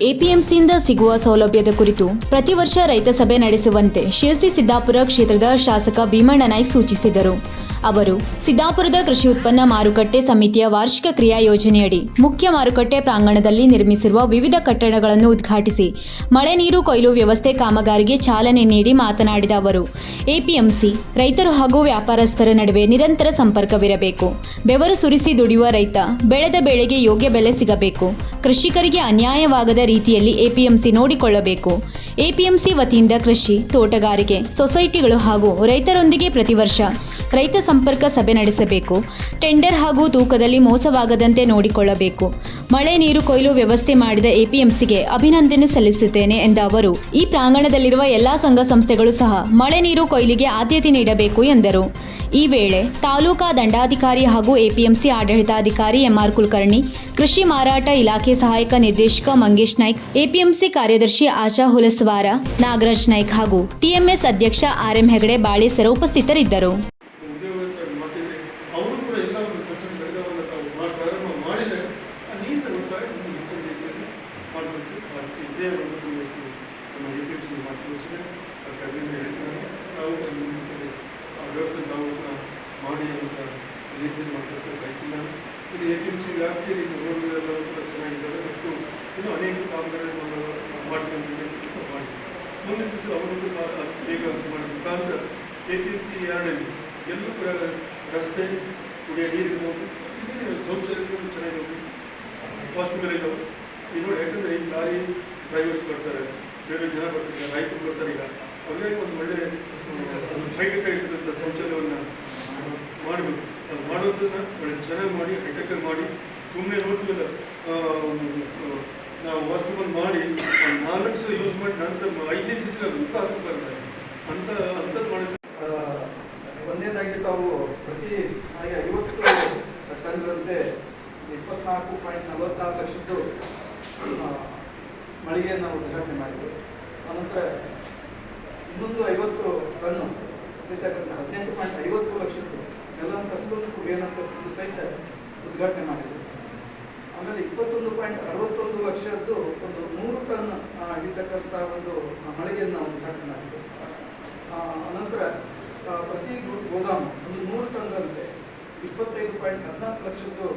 ಎಪಿಎಂಸಿಯಿಂದ ಸಿಗುವ ಸೌಲಭ್ಯದ ಕುರಿತು ಪ್ರತಿ ವರ್ಷ ರೈತ ಸಭೆ ನಡೆಸುವಂತೆ ಶಿರಸಿ ಸಿದ್ದಾಪುರ ಕ್ಷೇತ್ರದ ಶಾಸಕ ಭೀಮಣ್ಣ ನಾಯ್ಕ ಸೂಚಿಸಿದರು. ಅವರು ಸಿದ್ದಾಪುರದ ಕೃಷಿ ಉತ್ಪನ್ನ ಮಾರುಕಟ್ಟೆ ಸಮಿತಿಯ ವಾರ್ಷಿಕ ಕ್ರಿಯಾ ಯೋಜನೆಯಡಿ ಮುಖ್ಯ ಮಾರುಕಟ್ಟೆ ಪ್ರಾಂಗಣದಲ್ಲಿ ನಿರ್ಮಿಸಿರುವ ವಿವಿಧ ಕಟ್ಟಡಗಳನ್ನು ಉದ್ಘಾಟಿಸಿ ಮಳೆ ನೀರು ಕೊಯ್ಲು ವ್ಯವಸ್ಥೆ ಕಾಮಗಾರಿಗೆ ಚಾಲನೆ ನೀಡಿ ಮಾತನಾಡಿದ ಅವರು, ಎಪಿಎಂಸಿ ರೈತರು ಹಾಗೂ ವ್ಯಾಪಾರಸ್ಥರ ನಡುವೆ ನಿರಂತರ ಸಂಪರ್ಕವಿರಬೇಕು. ಬೆವರು ಸುರಿಸಿ ದುಡಿಯುವ ರೈತ ಬೆಳೆದ ಬೆಳೆಗೆ ಯೋಗ್ಯ ಬೆಲೆ ಸಿಗಬೇಕು. ಕೃಷಿಕರಿಗೆ ಅನ್ಯಾಯವಾಗದ ರೀತಿಯಲ್ಲಿ ಎಪಿಎಂಸಿ ನೋಡಿಕೊಳ್ಳಬೇಕು. ಎಪಿಎಂಸಿ ವತಿಯಿಂದ ಕೃಷಿ, ತೋಟಗಾರಿಕೆ, ಸೊಸೈಟಿಗಳು ಹಾಗೂ ರೈತರೊಂದಿಗೆ ಪ್ರತಿ ವರ್ಷ ರೈತ ಸಂಪರ್ಕ ಸಭೆ ನಡೆಸಬೇಕು. ಟೆಂಡರ್ ಹಾಗೂ ತೂಕದಲ್ಲಿ ಮೋಸವಾಗದಂತೆ ನೋಡಿಕೊಳ್ಳಬೇಕು. ಮಳೆ ನೀರು ಕೊಯ್ಲು ವ್ಯವಸ್ಥೆ ಮಾಡಿದ ಎಪಿಎಂಸಿಗೆ ಅಭಿನಂದನೆ ಸಲ್ಲಿಸುತ್ತೇನೆ ಎಂದ ಅವರು, ಈ ಪ್ರಾಂಗಣದಲ್ಲಿರುವ ಎಲ್ಲಾ ಸಂಘ ಸಂಸ್ಥೆಗಳು ಸಹ ಮಳೆ ನೀರು ಕೊಯ್ಲಿಗೆ ಆದ್ಯತೆ ನೀಡಬೇಕು ಎಂದರು. ಈ ವೇಳೆ ತಾಲೂಕಾ ದಂಡಾಧಿಕಾರಿ ಹಾಗೂ ಎಪಿಎಂಸಿ ಆಡಳಿತಾಧಿಕಾರಿ ಎಂಆರ್ ಕುಲಕರ್ಣಿ, ಕೃಷಿ ಮಾರಾಟ ಇಲಾಖೆ ಸಹಾಯಕ ನಿರ್ದೇಶಕ ಮಂಗೇಶ್ ನಾಯ್ಕ್, ಎಪಿಎಂಸಿ ಕಾರ್ಯದರ್ಶಿ ಆಶಾ ಹುಲಸ್ವಾರ, ನಾಗರಾಜ್ ನಾಯ್ಕ್ ಹಾಗೂ ಟಿಎಂಎಸ್ ಅಧ್ಯಕ್ಷ ಆರ್ಎಂ ಹೆಗಡೆ ಬಾಳೇಸರ ಉಪಸ್ಥಿತರಿದ್ದರು. ಮಾಡಿ ಅಂತ ರೀತಿಯಲ್ಲಿ ಮಾಡಬೇಕು ಬಯಸಿಲ್ಲ. ಇದು ಎಪಿಎಂಸಿ ವ್ಯಾಪ್ತಿಯಲ್ಲಿ ರೋಡ್ಗಳೆಲ್ಲ ಕೂಡ ಚೆನ್ನಾಗಿದ್ದಾವೆ ಮತ್ತು ಇನ್ನೂ ಅನೇಕ ಕಾಮಗಾರಿಗಳನ್ನು ಮಾಡ್ಕೊಂಡ್ರೆ ಮಾಡಿ ಮುಂದಿನ ದಿವಸ ಅವರು ಬೇಗ ಮಾಡೋ ಮುಖಾಂತರ ಎಪಿಎಂಸಿ ಎರಡನೇ ಎಲ್ಲೂ ಕೂಡ ರಸ್ತೆ, ಕುಡಿಯೋ ನೀರಿರ್ಬೋದು, ಶೌಚಾಲಯಗಳು ಚೆನ್ನಾಗಿ ಹೋಗಿ ವಾಶ್ರೂಮ್ಗಳು ಇದ್ದಾವೆ. ಈಗ ನೋಡಿ, ಯಾಕಂದರೆ ಈ ಲಾರಿ ಡ್ರೈವರ್ಸ್ ಬರ್ತಾರೆ, ಬೇರೆ ಜನ ಬರ್ತಾರೆ, ರೈತರು ಬರ್ತಾರೆ. ಈಗ ಅವರಿಗೆ ಒಂದು ಒಳ್ಳೆ ಹೈಟೆಕ್ ಆಗಿರ್ತಕ್ಕಂಥ ಶೌಚಾಲಯವನ್ನು ಮಾಡಬೇಕು. ಅದು ಮಾಡೋದನ್ನು ಒಳ್ಳೆ ಚೆನ್ನಾಗಿ ಮಾಡಿ, ಹೈಟೆಕ್ ಮಾಡಿ, ಸುಮ್ಮನೆ ನೋಡ್ತೀವಲ್ಲ ನಾವು ವಾಶ್ರೂಮನ್ನು ಮಾಡಿ 4 ಸಲ ಯೂಸ್ ಮಾಡಿ ನಂತರ 5 ದಿವಸ ಮುಖ ಹಾಕಕ್ಕೆ ಬರ್ತಾರೆ ಅಂಥದ್ದು ಮಾಡಿದ್ರೆ. ಒಂದನೇದಾಗಿ ತಾವು ಪ್ರತಿ 50 ಟನ್ಗಳಂತೆ 24.44 ಲಕ್ಷದ್ದು ಮಳಿಗೆಯನ್ನು ಉದ್ಘಾಟನೆ ಮಾಡಿದರು. ಅನಂತರ ಇನ್ನೊಂದು 50 ಟನ್ನು ಇರ್ತಕ್ಕಂಥ 18.50 ಲಕ್ಷದ್ದು ನೆಲಂತಸ್ತು ಕುಡಿಯಂತಸ್ತು ಸಹಿತ ಉದ್ಘಾಟನೆ ಮಾಡಿದರು. ಆಮೇಲೆ 21.61 ಲಕ್ಷದ್ದು ಒಂದು 100 ಟನ್ ಇರ್ತಕ್ಕಂಥ ಒಂದು ಮಳಿಗೆಯನ್ನು ಉದ್ಘಾಟನೆ ಮಾಡಿದರು. ಅನಂತರ ಪ್ರತಿ ಗೋದಾಮು ಒಂದು 100 ಟನ್ಗಳಂತೆ 25.14 ಲಕ್ಷದ್ದು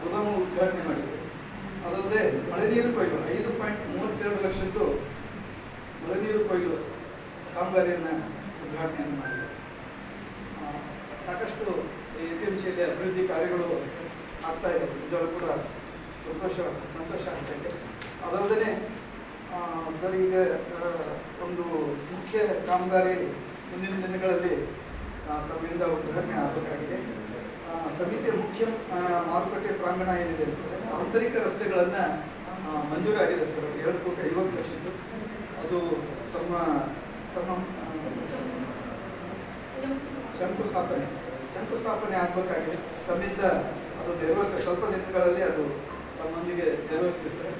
ಗೋದಾಮು ಉದ್ಘಾಟನೆ ಮಾಡಿದರು. ಅದಲ್ಲದೆ ಮಳೆ ನೀರು ಕೊಯ್ಲು 5.32 ಲಕ್ಷದ್ದು ಮಳೆ ನೀರು ಕೊಯ್ಲು ಕಾಮಗಾರಿಯನ್ನು ಉದ್ಘಾಟನೆಯನ್ನು ಮಾಡಿದರು. ಸಾಕಷ್ಟು ಎಪಿಎಂಸಿಯಲ್ಲಿ ಅಭಿವೃದ್ಧಿ ಕಾರ್ಯಗಳು ಆಗ್ತಾ ಇದೆ. ನಿಜವೂ ಕೂಡ ಸಂತೋಷ ಆಗ್ತಾ ಇದೆ. ಅದಲ್ಲದೆ ಸರ್, ಈಗ ಒಂದು ಮುಖ್ಯ ಕಾಮಗಾರಿ ಮುಂದಿನ ದಿನಗಳಲ್ಲಿ ತಮ್ಮಿಂದ ಉದ್ಘಾಟನೆ ಆಗಬೇಕಾಗಿದೆ. ಸಮಿತಿಯ ಮುಖ್ಯ ಮಾರುಕಟ್ಟೆ ಪ್ರಾಂಗಣ ಏನಿದೆ ಸರ್, ಆಂತರಿಕ ರಸ್ತೆಗಳನ್ನು ಮಂಜೂರಾಗಿದೆ ಸರ್. 2.50 ಲಕ್ಷದ್ದು ಅದು ತಮ್ಮ ಶಂಕುಸ್ಥಾಪನೆ ಆಗಬೇಕಾಗಿದೆ. ತಮ್ಮಿಂದ ಅದು ಸ್ವಲ್ಪ ದಿನಗಳಲ್ಲಿ ಅದು ತಮ್ಮೊಂದಿಗೆ ನೆರವೇರಿಸ್ತೀವಿ ಸರ್.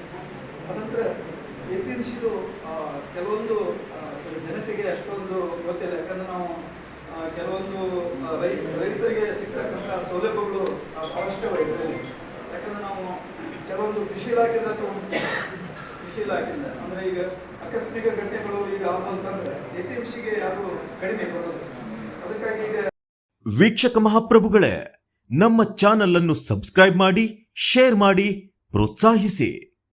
ಅನಂತರ ಎಪಿಎಂಸಿದು ಕೆಲವೊಂದು ಜನತೆಗೆ ಅಷ್ಟೊಂದು ಗೊತ್ತಿಲ್ಲ. ಯಾಕಂದರೆ ನಾವು ಕೆಲವೊಂದು ರೈತರಿಗೆ ಸಿಗ್ತಕ್ಕಂಥ ಸೌಲಭ್ಯಗಳು ಅವಶ್ಯಕತೆ ಇದರಲ್ಲಿ. ಯಾಕಂದರೆ ನಾವು ಕೆಲವೊಂದು ಕೃಷಿ ಇಲಾಖೆಯಿಂದ ಅಂದರೆ ಈಗ ಆಕಸ್ಮಿಕ ಘಟನೆಗಳು ಈಗ ಆದಂತಂದ್ರೆ ಎಪಿಎಂಸಿಗೆ ಯಾರು ಕಡಿಮೆ ಬರೋದು. ಅದಕ್ಕಾಗಿ ಈಗ ವೀಕ್ಷಕ ಮಹಾಪ್ರಭುಗಳೇ, ನಮ್ಮ ಚಾನಲ್ ಅನ್ನು ಸಬ್ಸ್ಕ್ರೈಬ್ ಮಾಡಿ, ಶೇರ್ ಮಾಡಿ, ಪ್ರೋತ್ಸಾಹಿಸಿ.